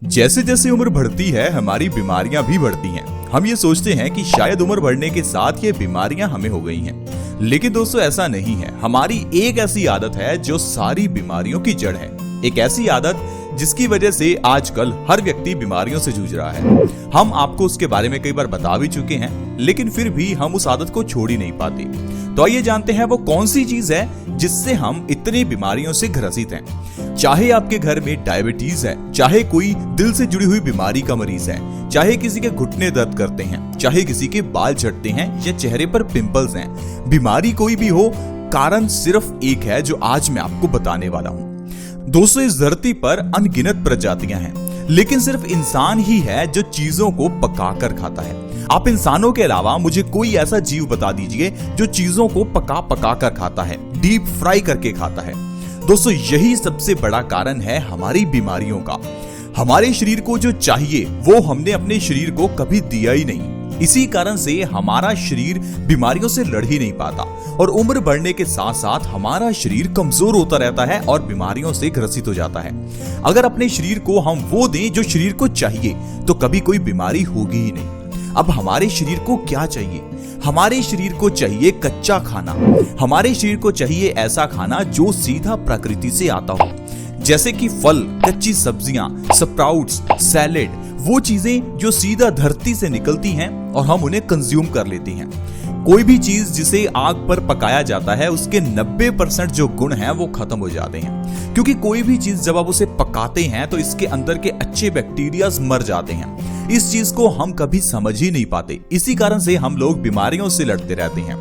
जैसे जैसे उम्र बढ़ती है हमारी बीमारियां भी बढ़ती हैं। हम ये सोचते हैं कि शायद उम्र बढ़ने के साथ ये बीमारियां हमें हो गई हैं, लेकिन दोस्तों ऐसा नहीं है। हमारी एक ऐसी आदत है जो सारी बीमारियों की जड़ है। एक ऐसी आदत जिसकी वजह से आजकल हर व्यक्ति बीमारियों से जूझ रहा है। हम आपको उसके बारे में कई बार बता भी चुके हैं, लेकिन फिर भी हम उस आदत को छोड़ ही नहीं पाते। तो आइए जानते हैं वो कौन सी चीज है जिससे हम इतनी बीमारियों से ग्रसित हैं। चाहे आपके घर में डायबिटीज है, चाहे कोई दिल से जुड़ी हुई बीमारी का मरीज है, चाहे किसी के घुटने दर्द करते हैं, चाहे किसी के बाल झड़ते हैं या चेहरे पर पिंपल्स हैं, बीमारी कोई भी हो, कारण सिर्फ एक है जो आज मैं आपको बताने वाला हूं। दोस्तों, इस धरती पर अनगिनत प्रजातियां हैं, लेकिन सिर्फ इंसान ही है जो चीजों को पकाकर खाता है। आप इंसानों के अलावा मुझे कोई ऐसा जीव बता दीजिए जो चीजों को पका कर खाता है, डीप फ्राई करके खाता है। दोस्तों, यही सबसे बड़ा कारण है हमारी बीमारियों का। हमारे शरीर को जो चाहिए वो हमने अपने शरीर को कभी दिया ही नहीं। इसी कारण से हमारा शरीर बीमारियों से लड़ ही नहीं पाता और उम्र बढ़ने के साथ साथ हमारा शरीर कमजोर होता रहता है और बीमारियों से ग्रसित हो जाता है। अगर अपने शरीर को हम वो दें जो शरीर को चाहिए तो कभी कोई बीमारी होगी ही नहीं। अब हमारे शरीर को क्या चाहिए? हमारे शरीर को चाहिए कच्चा खाना। हमारे शरीर को चाहिए ऐसा खाना जो सीधा प्रकृति से आता हो, जैसे कि फल, कच्ची सब्जियां, स्प्राउट्स, सैलेड, वो चीजें जो सीधा धरती से निकलती हैं और हम उन्हें कंज्यूम कर लेते हैं। कोई भी चीज जिसे आग पर पकाया जाता है उसके 90% जो गुण हैं वो खत्म हो जाते हैं, क्योंकि कोई भी चीज जब आप उसे पकाते हैं तो इसके अंदर के अच्छे बैक्टीरियाज मर जाते हैं। इस चीज को हम कभी समझ ही नहीं पाते, इसी कारण से हम लोग बीमारियों से लड़ते रहते हैं।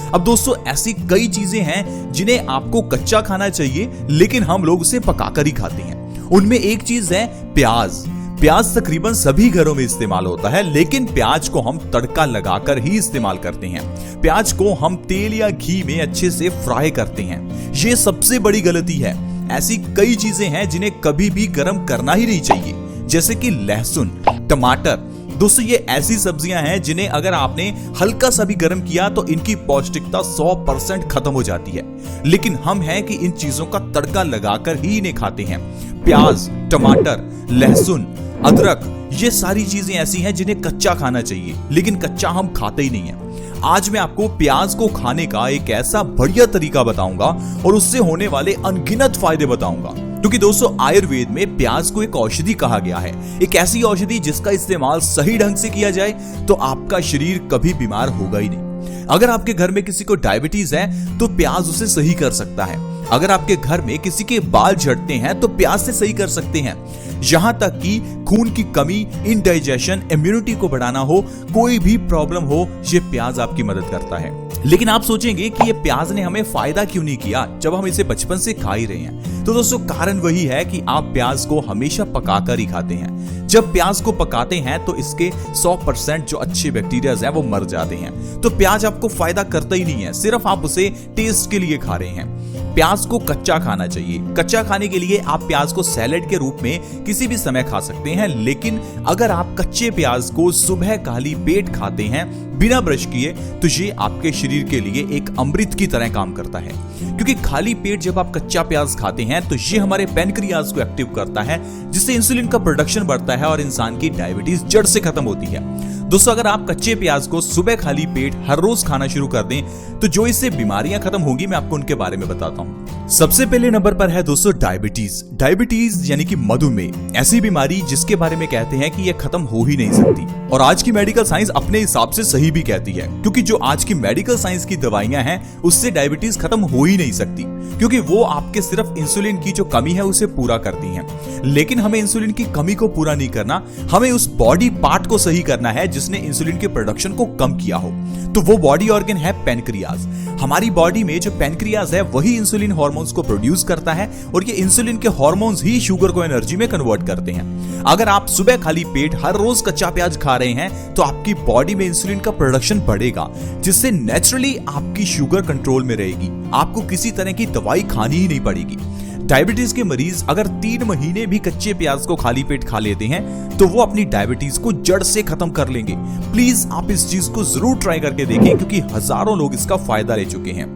अब दोस्तों, ऐसी कई चीजें हैं जिन्हें आपको कच्चा खाना चाहिए, लेकिन हम लोग उसे पकाकर ही खाते हैं। उनमें एक चीज है प्याज। प्याज तकरीबन सभी घरों में इस्तेमाल होता है, लेकिन प्याज को हम तड़का लगाकर ही इस्तेमाल करते हैं। प्याज को हम तेल या घी में अच्छे से फ्राई करते हैं। ये सबसे बड़ी गलती है। ऐसी कई चीजें हैं जिन्हें कभी भी गर्म करना ही नहीं चाहिए, जैसे कि लहसुन, टमाटर। दोस्तों, ये ऐसी सब्जियां हैं जिन्हें अगर आपने हल्का सा भी गर्म किया तो इनकी पौष्टिकता 100% खत्म हो जाती है, लेकिन हम हैं कि इन चीजों का तड़का लगाकर ही इन्हें खाते हैं। प्याज, टमाटर, लहसुन, अदरक, ये सारी चीजें ऐसी हैं जिन्हें कच्चा खाना चाहिए, लेकिन कच्चा हम खाते ही नहीं है। आज मैं आपको प्याज को खाने का एक ऐसा बढ़िया तरीका बताऊंगा और उससे होने वाले अनगिनत फायदे बताऊंगा, क्योंकि दोस्तों आयुर्वेद में प्याज को एक औषधि कहा गया है। एक ऐसी औषधि जिसका इस्तेमाल सही ढंग से किया जाए तो आपका शरीर कभी बीमार होगा ही नहीं। अगर आपके घर में किसी को डायबिटीज है तो प्याज उसे सही कर सकता है। अगर आपके घर में किसी के बाल झड़ते हैं तो प्याज से सही कर सकते हैं। यहां तक कि खून की कमी, इनडाइजेशन, इम्यूनिटी को बढ़ाना हो, कोई भी प्रॉब्लम हो, ये प्याज आपकी मदद करता है। लेकिन आप सोचेंगे कि ये प्याज ने हमें फायदा क्यों नहीं किया जब हम इसे बचपन से खा ही रहे हैं। तो दोस्तों, कारण वही है कि आप प्याज को हमेशा पकाकर ही खाते हैं। जब प्याज को पकाते हैं तो इसके 100% जो अच्छे बैक्टीरियाज हैं वो मर जाते हैं। तो प्याज आपको फायदा करता ही नहीं है, सिर्फ आप उसे टेस्ट के लिए खा रहे हैं। प्याज को कच्चा खाना चाहिए। कच्चा खाने के लिए आप प्याज को सैलेड के रूप में किसी भी समय खा सकते हैं, लेकिन अगर आप कच्चे प्याज को सुबह खाली पेट खाते हैं बिना ब्रश किए तो ये आपके शरीर के लिए एक अमृत की तरह काम करता है, क्योंकि खाली पेट जब आप कच्चा प्याज खाते हैं तो ये हमारे पैनक्रियाज को एक्टिव करता है, जिससे इंसुलिन का प्रोडक्शन बढ़ता है और इंसान की डायबिटीज जड़ से खत्म होती है। दोस्तों, अगर आप कच्चे प्याज को सुबह खाली पेट हर रोज खाना शुरू कर दें तो जो इससे बीमारियां खत्म होंगी, मैं आपको उनके बारे में बताता हूं। सबसे पहले नंबर पर है दोस्तों डायबिटीज। डायबिटीज यानी कि मधुमेह, ऐसी बीमारी जिसके बारे में कहते हैं कि यह खत्म हो ही नहीं सकती, और आज की मेडिकल साइंस अपने हिसाब से सही भी कहती है, क्योंकि जो आज की मेडिकल साइंस की दवाइयां हैं उससे डायबिटीज खत्म हो ही नहीं सकती, क्योंकि वो आपके सिर्फ इंसुलिन की जो कमी है उसे पूरा करती हैं। लेकिन हमें इंसुलिन की कमी को पूरा नहीं करना, हमें उस बॉडी पार्ट को सही करना है जिसने इंसुलिन के प्रोडक्शन को कम किया हो। तो वो बॉडी ऑर्गन है पैनक्रियाज। हमारी बॉडी में जो पैनक्रियाज है वही इंसुलिन हार्मोन्स को प्रोड्यूस करता है, और ये इंसुलिन के हार्मोन्स ही शुगर को एनर्जी में कन्वर्ट करते हैं। अगर आप सुबह खाली पेट हर रोज कच्चा प्याज खा रहे हैं तो आपकी बॉडी में इंसुलिन का प्रोडक्शन बढ़ेगा, जिससे नेचुरली आपकी शुगर कंट्रोल में रहेगी। आपको किसी तरह की दवाई खानी ही नहीं पड़ेगी। डायबिटीज के मरीज अगर 3 महीने भी कच्चे प्याज को खाली पेट खा लेते हैं तो वो अपनी डायबिटीज को जड़ से खत्म कर लेंगे। प्लीज आप इस चीज को जरूर ट्राई करके देखें, क्योंकि हजारों लोग इसका फायदा ले चुके हैं।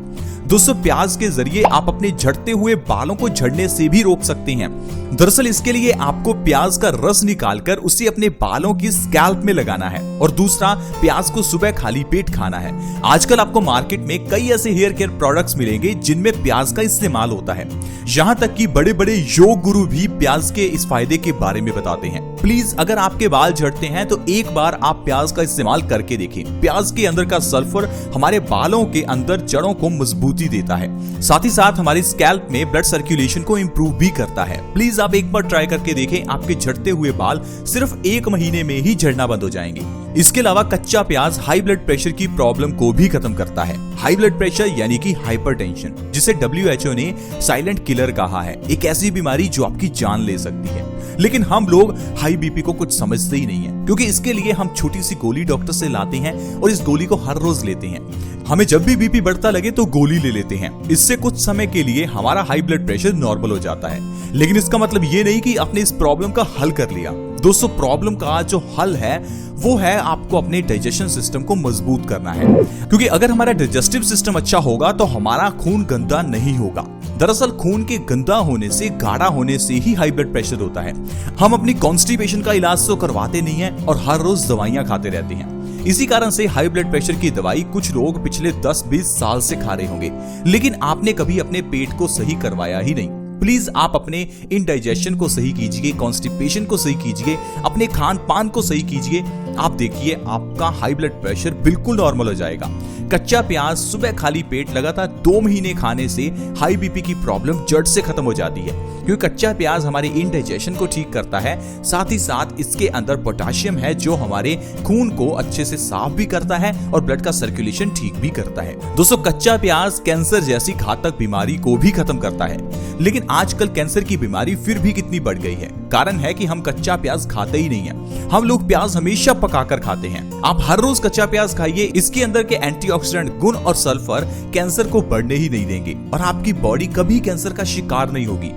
दोस्तों प्याज के जरिए आप अपने झड़ते हुए बालों को झड़ने से भी रोक सकते हैं। दरअसल इसके लिए आपको प्याज का रस निकालकर उसे अपने बालों की स्कैल्प में लगाना है और दूसरा प्याज को सुबह खाली पेट खाना है। आजकल आपको मार्केट में कई ऐसे हेयर केयर प्रोडक्ट्स मिलेंगे जिनमें प्याज का इस्तेमाल होता है। यहाँ तक कि बड़े बड़े योग गुरु भी प्याज के इस फायदे के बारे में बताते हैं। प्लीज अगर आपके बाल झड़ते हैं तो एक बार आप प्याज का इस्तेमाल करके देखें। प्याज के अंदर का सल्फर हमारे बालों के अंदर जड़ों को मजबूती देता है, साथ ही साथ हमारी स्कैल्प में ब्लड सर्कुलेशन को इंप्रूव भी करता है। प्लीज आप एक बार ट्राई करके देखें, आपके झड़ते हुए बाल सिर्फ 1 महीने में ही झड़ना बंद हो जाएंगे। इसके अलावा कच्चा प्याज हाई ब्लड प्रेशर की प्रॉब्लम को भी खत्म करता है। हाई ब्लड प्रेशर यानी कि हाइपरटेंशन, जिसे WHO ने साइलेंट किलर कहा है, एक ऐसी बीमारी जो आपकी जान ले सकती है। लेकिन हम लोग हाई बीपी को कुछ समझते ही नहीं है, क्योंकि इसके लिए हम छोटी सी गोली डॉक्टर से लाते हैं और इस गोली को हर रोज लेते हैं। हमें जब भी बीपी बढ़ता लगे तो गोली ले लेते हैं। इससे कुछ समय के लिए हमारा हाई ब्लड प्रेशर नॉर्मल हो जाता है, लेकिन इसका मतलब ये नहीं कि आपने इस प्रॉब्लम का हल कर लिया। दोस्तों प्रॉब्लम का जो हल है वो है आपको अपने डाइजेशन सिस्टम को मजबूत करना है, क्योंकि अगर हमारा डाइजेस्टिव सिस्टम अच्छा होगा तो हमारा खून गंदा नहीं होगा। दरअसल खून के गंदा होने से, गाढ़ा होने से ही हाई ब्लड प्रेशर होता है। हम अपनी कॉन्स्टिपेशन का इलाज तो करवाते नहीं है और हर रोज दवाइयां खाते रहते हैं। इसी कारण से हाई ब्लड प्रेशर की दवाई कुछ लोग पिछले 10-20 साल से खा रहे होंगे, लेकिन आपने कभी अपने पेट को सही करवाया ही नहीं। प्लीज आप अपने इंडाइजेशन को सही कीजिए, कॉन्स्टिपेशन को सही कीजिए, अपने खान पान को सही कीजिए। आप देखिए आपका हाई ब्लड प्रेशर बिल्कुल नॉर्मल हो जाएगा। कच्चा प्याज सुबह खाली पेट लगातार 2 महीने खाने से हाई बीपी की प्रॉब्लम जड़ से खत्म हो जाती है, क्योंकि कच्चा प्याज हमारे इंडाइजेशन को ठीक करता है। साथ ही साथ इसके अंदर पोटेशियम है जो हमारे खून को अच्छे से साफ भी करता है और ब्लड का सर्कुलेशन ठीक भी करता है। दोस्तों कच्चा प्याज कैंसर जैसी घातक बीमारी को भी खत्म करता है, लेकिन आजकल कैंसर की बीमारी फिर भी कितनी बढ़ गई है। कारण है कि हम कच्चा प्याज खाते ही नहीं है। हम लोग प्याज हमेशा पकाकर खाते हैं। आप हर रोज कच्चा प्याज खाइए, इसके अंदर के एंटीऑक्सीडेंट गुण और सल्फर कैंसर को बढ़ने ही नहीं देंगे और आपकी बॉडी कभी कैंसर का शिकार नहीं होगी।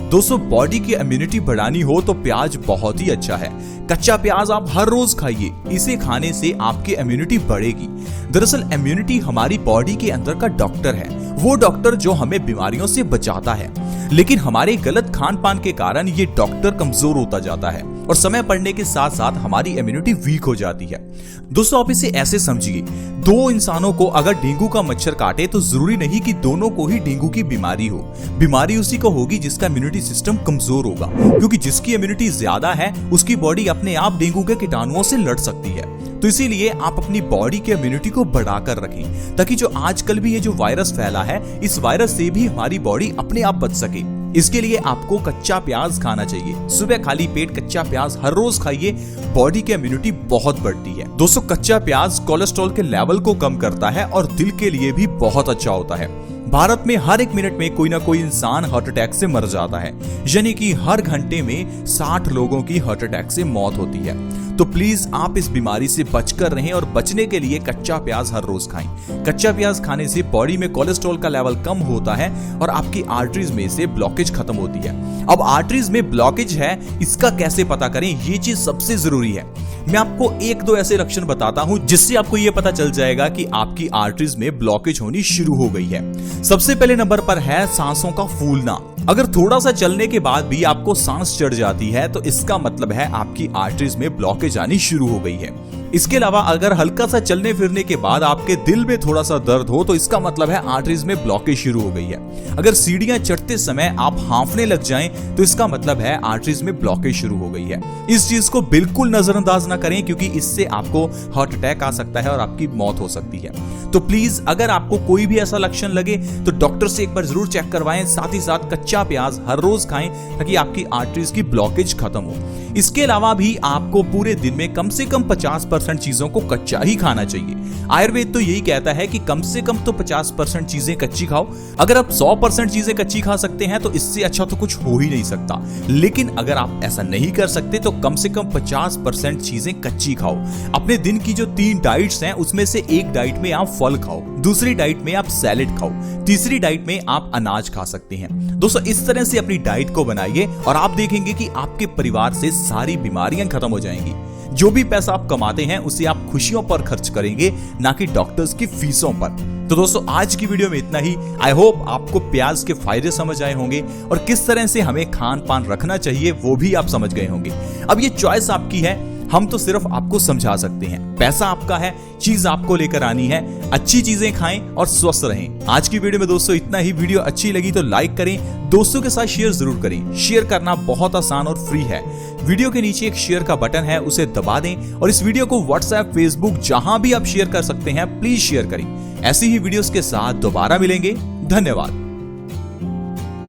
दोस्तों बॉडी की इम्यूनिटी बढ़ानी हो तो प्याज बहुत ही अच्छा है। कच्चा प्याज आप हर रोज खाइए, इसे खाने से आपकी इम्यूनिटी बढ़ेगी। दरअसल इम्यूनिटी हमारी बॉडी के अंदर का डॉक्टर है, वो डॉक्टर जो हमें बीमारियों से बचाता है। लेकिन हमारे गलत खान पान के कारण ये डॉक्टर कमजोर होता जाता है और समय बढ़ने के साथ साथ हमारी इम्यूनिटी वीक हो जाती है। दोस्तों आप इसे ऐसे समझिए, 2 इंसानों को अगर डेंगू का मच्छर काटे तो जरूरी नहीं कि दोनों को ही डेंगू की बीमारी हो। बीमारी उसी को होगी जिसका इम्यूनिटी सिस्टम कमजोर होगा, क्योंकि जिसकी इम्यूनिटी ज्यादा है उसकी बॉडी अपने आप डेंगू के कीटाणुओं से लड़ सकती है। तो इसीलिए आप अपनी बॉडी की इम्यूनिटी को बढ़ाकर रखें, ताकि जो आजकल भी ये जो वायरस फैला है, इस वायरस से भी हमारी बॉडी अपने आप बच सके। इसके लिए आपको कच्चा प्याज खाना चाहिए। सुबह खाली पेट कच्चा प्याज हर रोज खाइए, बॉडी की इम्यूनिटी बहुत बढ़ती है। दोस्तों कच्चा प्याज कोलेस्ट्रॉल के लेवल को कम करता है और दिल के लिए भी बहुत अच्छा होता है। भारत में हर 1 मिनट में कोई ना कोई इंसान हार्ट अटैक से मर जाता है, यानी कि हर घंटे में 60 लोगों की हार्ट अटैक से मौत होती है। तो प्लीज आप इस बीमारी से बचकर रहें और बचने के लिए कच्चा प्याज हर रोज खाएं। कच्चा प्याज खाने से बॉडी में कोलेस्ट्रॉल का लेवल कम होता है और आपकी आर्टरीज में से ब्लॉकेज खत्म होती है। अब आर्टरीज में ब्लॉकेज है, इसका कैसे पता करें, ये चीज सबसे जरूरी है। मैं आपको 1-2 ऐसे लक्षण बताता हूं जिससे आपको यह पता चल जाएगा कि आपकी आर्टरीज में ब्लॉकेज होनी शुरू हो गई है। सबसे पहले नंबर पर है सांसों का फूलना। अगर थोड़ा सा चलने के बाद भी आपको सांस चढ़ जाती है तो इसका मतलब है आपकी आर्टरीज में ब्लॉकेज आनी शुरू हो गई है। इसके अलावा अगर हल्का सा चलने फिरने के बाद आपके दिल में थोड़ा सा दर्द हो तो इसका मतलब है आर्टरीज में ब्लॉकेज शुरू हो गई है। अगर सीढ़ियां चढ़ते समय आप हांफने लग जाएं तो इसका मतलब है आर्टरीज में ब्लॉकेज शुरू हो गई है। इस चीज को बिल्कुल नजरअंदाज ना करें, क्योंकि इससे आपको हार्ट अटैक आ सकता है और आपकी मौत हो सकती है। तो प्लीज अगर आपको कोई भी ऐसा लक्षण लगे तो डॉक्टर से एक बार जरूर चेक करवाएं। साथ ही साथ कच्चा प्याज हर रोज खाएं ताकि आपकी आर्टरीज की ब्लॉकेज खत्म हो। इसके अलावा भी आपको पूरे दिन में कम से कम 50% चीजों को कच्चा ही खाना चाहिए। आयुर्वेद तो यही कहता है कि कम से कम तो 50% चीजें कच्ची खाओ। अगर आप 100% चीजें कच्ची खा सकते हैं तो इससे अच्छा तो कुछ हो ही नहीं सकता। लेकिन अगर आप ऐसा नहीं कर सकते तो कम से कम 50% चीजें कच्ची खाओ। अपने दिन की जो 3 डाइट्स हैं उसमें से एक डाइट में आप फल खाओ, दूसरी डाइट में आप सैलेड खाओ, तीसरी डाइट में आप अनाज खा सकते हैं। दोस्तों इस तरह से अपनी डाइट को बनाइए और आप देखेंगे कि आपके परिवार से सारी बीमारियां खत्म हो जाएंगी। जो भी पैसा आप कमाते हैं उसे आप खुशियों पर खर्च करेंगे, ना कि डॉक्टर्स की फीसों पर। तो दोस्तों आज की वीडियो में इतना ही। आई होप आपको प्याज के फायदे समझ आए होंगे और किस तरह से हमें खान पान रखना चाहिए वो भी आप समझ गए होंगे। अब ये चॉइस आपकी है, हम तो सिर्फ आपको समझा सकते हैं। पैसा आपका है, चीज आपको लेकर आनी है। अच्छी चीजें खाएं और स्वस्थ रहें। आज की वीडियो में दोस्तों इतना ही। वीडियो अच्छी लगी तो लाइक करें, दोस्तों के साथ शेयर जरूर करें। शेयर करना बहुत आसान और फ्री है। वीडियो के नीचे एक शेयर का बटन है, उसे दबा दें और इस वीडियो को व्हाट्सएप, फेसबुक जहां भी आप शेयर कर सकते हैं प्लीज शेयर करें। ऐसी ही वीडियोस के साथ दोबारा मिलेंगे। धन्यवाद।